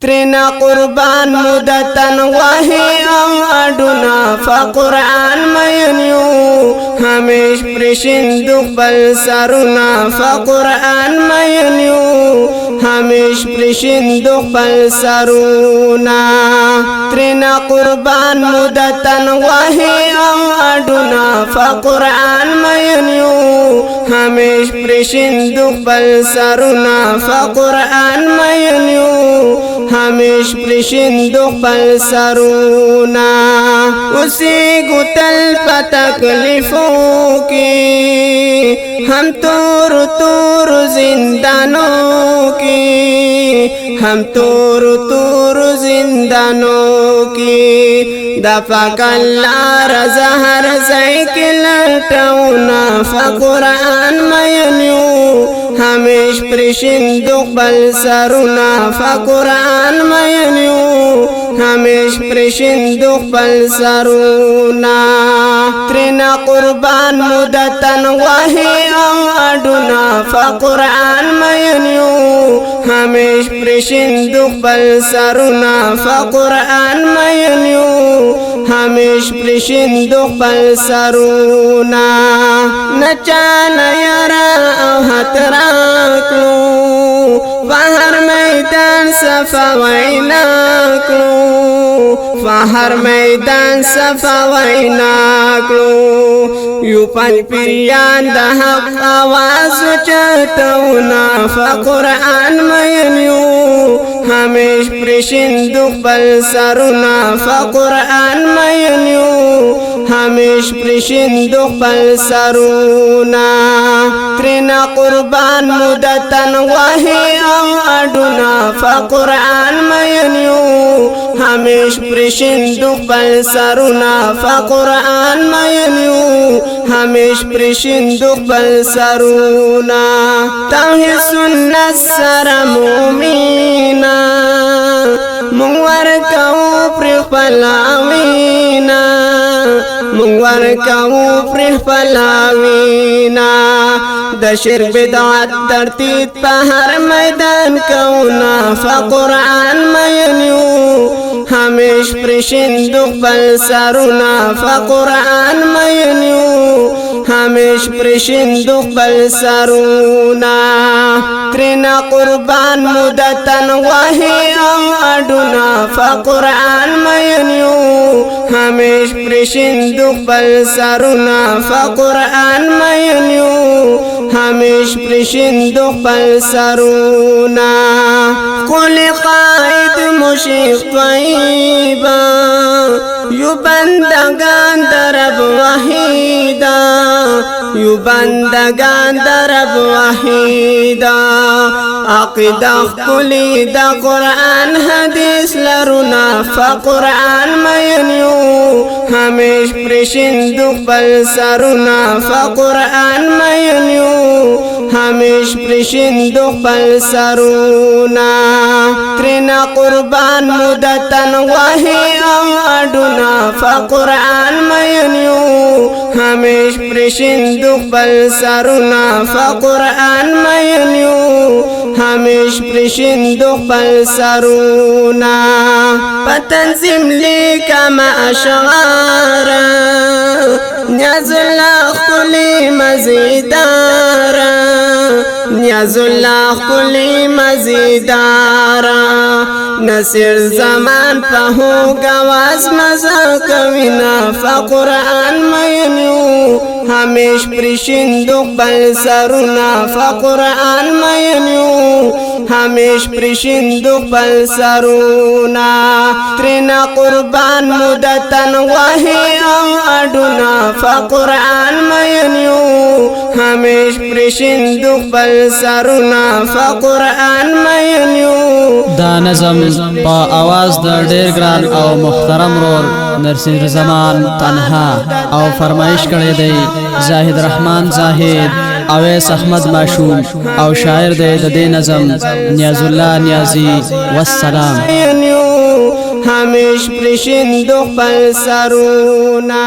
ترنا قربان مدتن وحی او اڈونا فقرآن مینیو ہمیش پرشند خپل سرونا فقرآن مینیو ہمیش پرشند خپل سرونا ترنا قربان مدتن وحی او اڈونا فقرآن مینیو ہمیش پرشند خپل سرونا فقرآن مینیو ہمیش پرشند خپل سرونا اسی کو تل پتکلیفوں کی ہم تور تور زندانوں کی ہم تور تور زندانوں کی دفاق اللہ رضا ہر سائیکل ٹونا فقرآن مینیو ہمیش پرشند خپل سرونا فقرآن مینیو ہمیش پرشند خپل سرونا ترنا قربان مدتن وحی او اڈونا فقرآن مینیو ہمیش پرشند خپل سرونا فقرآن مینیو ہمیش پرشند خپل سرونا نچانا یرا او حترا کلو فہر میدان صفا وینا کلو فہر میدان صفا وینا کلو یو پنج پیریان دا حق آواز چتونا فقرآن مینیو ہمیش پرشند خپل سرونا فقرآن مینیو ہمیش پرشند خپل سرونا ترنا قربان مدتن وحی او اڈونا فقرآن مینیو ہمیش پرشند خپل سرونا فقرآن مینیو ہمیش پرشند خپل سرونا توحید سنت سر مومینا منور کو پر خپلاوینا منور کو پر خپلاوینا د شرک بدعت ترتیب په هر میدان کونا فقرآن مینیو ہمیش پرشند خپل سرونا فقرآن مینیو ہمیش پرشند خپل سرونا ترنا قربان مدتن وحی او اڈونا فقرآن مینیو ہمیش پرشند خپل سرونا فقرآن مینیو ہمیش پرشند خپل سرونا قل قائد مشیق طیبا یو بندگان درب وحیدا یو بندگان درب وحیدا عقیدہ خپلی دا قرآن حدیث لرونا فقرآن مینیو ہمیش پرشند خپل سرونا فقرآن مینیو ہمیش پرشند خپل سرونا ترنا قربان مدتن وحی او اڈونا فقرآن مینیو ہمیش پرشند خپل سرونا فقرآن مینیو ہمیش پرشند خپل سرونا پتنظیم لیکم اشعارا نیاز اللہ خلی مزیدارا نیاز اللہ خلی مزیدارا نصر زمان پہو گواز مزا کوینا فقرآن مینیو ہمیش پرشند خپل سرونا فقرآن مینیو ہمیش پرشند خپل سرونا ترنا قربان مدتن وحی او اڈونا فقرآن مینیو ہمیش پرشند خپل سرونا فقرآن مینیو دا نظم پا آواز دا ډیر ګران او محترم رور نرسنگ زمان تنها او فرمایش کړی دی زاهد رحمان زاهد اویس احمد ماشوم او شاعر دی د دې نظم نیاز الله نیازی والسلام ہمیش پرشند خپل سرونا